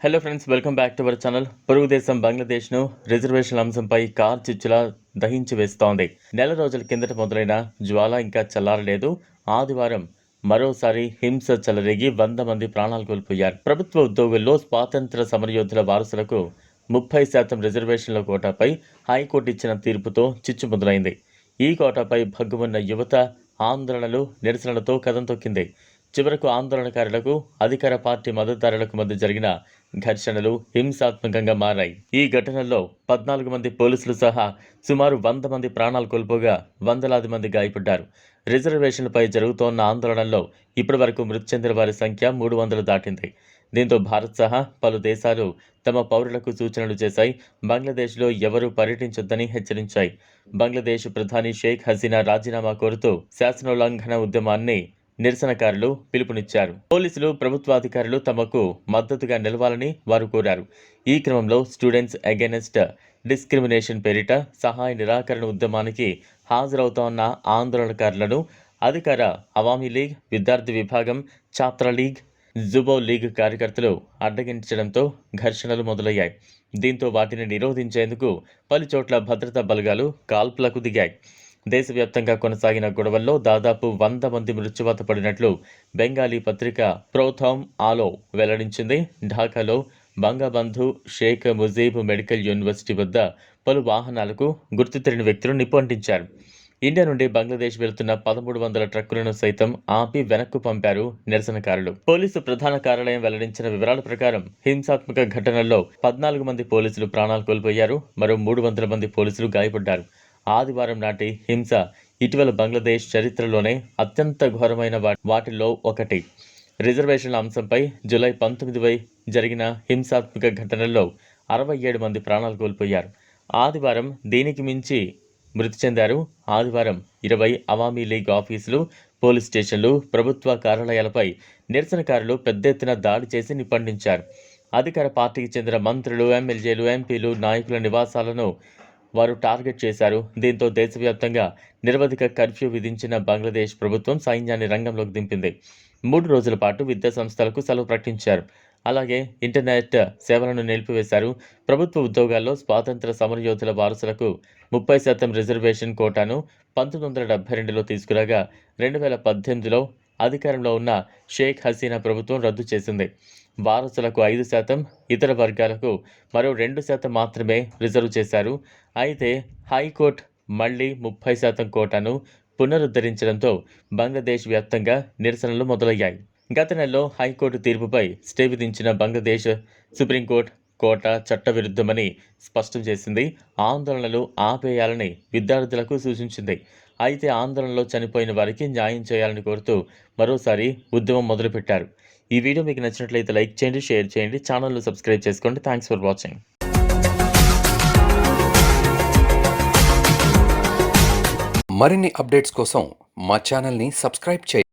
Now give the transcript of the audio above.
Hello friends, welcome back to our channel. పొరుగు దేశం బంగ్లాదేశ్ను రిజర్వేషన్ల అంశంపై కార్ చిచ్చులా దహించి వేస్తోంది. నెల రోజుల కిందట మొదలైన జ్వాల ఇంకా చల్లారలేదు. ఆదివారం మరోసారి హింస చెలరేగి 100 మంది ప్రాణాలు కోల్పోయారు. ప్రభుత్వ ఉద్యోగుల్లో స్వాతంత్ర సమరయోధుల వారసులకు 30% రిజర్వేషన్ల కోటాపై హైకోర్టు ఇచ్చిన తీర్పుతో చిచ్చు మొదలైంది. ఈ కోటాపై భగ్గుమన్న యువత ఆందోళనలు, నిరసనలతో కదం తొక్కింది. చివరకు ఆందోళనకారులకు అధికార పార్టీ మద్దతుదారులకు మధ్య జరిగిన ఘర్షణలు హింసాత్మకంగా మారాయి. ఈ ఘటనల్లో 14 మంది పోలీసులు సహా సుమారు 100 మంది ప్రాణాలు కోల్పోగా వందలాది మంది గాయపడ్డారు. రిజర్వేషన్లపై జరుగుతోన్న ఆందోళనల్లో ఇప్పటివరకు మృతి చెందిన వారి సంఖ్య 300 దాటింది. దీంతో భారత్ సహా పలు దేశాలు తమ పౌరులకు సూచనలు చేశాయి. బంగ్లాదేశ్లో ఎవరూ పర్యటించొద్దని హెచ్చరించాయి. బంగ్లాదేశ్ ప్రధాని షేక్ హసీనా రాజీనామా కోరుతూ శాసనోల్లంఘన ఉద్యమాన్ని నిరసనకారులు పిలుపునిచ్చారు. పోలీసులు, ప్రభుత్వాధికారులు తమకు మద్దతుగా నిలవాలని వారు కోరారు. ఈ క్రమంలో స్టూడెంట్స్ అగైనెస్ట్ డిస్క్రిమినేషన్ పేరిట సహాయ నిరాకరణ ఉద్యమానికి హాజరవుతోన్న ఆందోళనకారులను అధికార అవామీ లీగ్, విద్యార్థి విభాగం, ఛాత్ర లీగ్, జుబో లీగ్ కార్యకర్తలు అడ్డగించడంతో ఘర్షణలు మొదలయ్యాయి. దీంతో వాటిని నిరోధించేందుకు పలుచోట్ల భద్రతా బలగాలు కాల్పులకు దిగాయి. దేశవ్యాప్తంగా కొనసాగిన గొడవల్లో దాదాపు 100 మంది మృత్యువాత పడినట్లు బెంగాలీ పత్రిక ప్రోథామ్ ఆలో వెల్లడించింది. ఢాకాలో బంగబంధు షేక్ ముజీబ్ మెడికల్ యూనివర్సిటీ వద్ద పలు వాహనాలకు గుర్తు తెలియని వ్యక్తులు నిప్పు అంటించారు. ఇండియా నుండి బంగ్లాదేశ్ వెళుతున్న 1300 ట్రక్కులను సైతం ఆపి వెనక్కు పంపారు నిరసనకారులు. పోలీసు ప్రధాన కార్యాలయం వెల్లడించిన వివరాల ప్రకారం హింసాత్మక ఘటనల్లో 14 మంది పోలీసులు ప్రాణాలు కోల్పోయారు. మరో 300 మంది పోలీసులు గాయపడ్డారు. ఆదివారం నాటి హింస ఇటీవల బంగ్లాదేశ్ చరిత్రలోనే అత్యంత ఘోరమైన వాటిల్లో ఒకటి. రిజర్వేషన్ల అంశంపై జూలై 19 జరిగిన హింసాత్మక ఘటనల్లో 67 మంది ప్రాణాలు కోల్పోయారు. ఆదివారం దీనికి మించి మృతి చెందారు. ఆదివారం 20 అవామీ లీగ్ ఆఫీసులు, పోలీస్ స్టేషన్లు, ప్రభుత్వ కార్యాలయాలపై నిరసనకారులు పెద్ద ఎత్తున దాడి చేసి నిప్పంటించారు. అధికార పార్టీకి చెందిన మంత్రులు, ఎమ్మెల్యేలు, ఎంపీలు, నాయకుల నివాసాలను వారు టార్గెట్ చేశారు. దీంతో దేశవ్యాప్తంగా నిరవధిక కర్ఫ్యూ విధించిన బంగ్లాదేశ్ ప్రభుత్వం సైన్యాన్ని రంగంలోకి దింపింది. 3 రోజుల పాటు విద్యా సంస్థలకు సెలవు ప్రకటించారు. అలాగే ఇంటర్నెట్ సేవలను నిలిపివేశారు. ప్రభుత్వ ఉద్యోగాల్లో స్వాతంత్ర సమరయోధుల వారసులకు 30% రిజర్వేషన్ కోటాను 1972లో తీసుకురాగా 2018లో అధికారంలో ఉన్న షేక్ హసీనా ప్రభుత్వం రద్దు చేసింది. వారసులకు 5%, ఇతర వర్గాలకు మరో 2% మాత్రమే రిజర్వ్ చేశారు. అయితే హైకోర్టు మళ్లీ 30% కోటాను పునరుద్ధరించడంతో బంగ్లాదేశ్ వ్యాప్తంగా నిరసనలు మొదలయ్యాయి. గత నెలలో హైకోర్టు తీర్పుపై స్టే విధించిన బంగ్లాదేశ్ సుప్రీంకోర్టు కోటా చట్టవిరుద్ధమని స్పష్టం చేసింది. ఆందోళనలు ఆపేయాలని విద్యార్థులకు సూచించింది. అయితే ఆందోళనలో చనిపోయిన వారికి న్యాయం చేయాలని కోరుతూ మరోసారి ఉద్యమం మొదలుపెట్టారు. ఈ వీడియో మీకు నచ్చినట్లయితే లైక్ చేయండి, షేర్ చేయండి, ఛానల్ను సబ్స్క్రైబ్ చేసుకోండి. Thanks for watching. మరిన్ని అప్డేట్స్ కోసం మా ఛానల్ని సబ్స్క్రైబ్ చేయండి.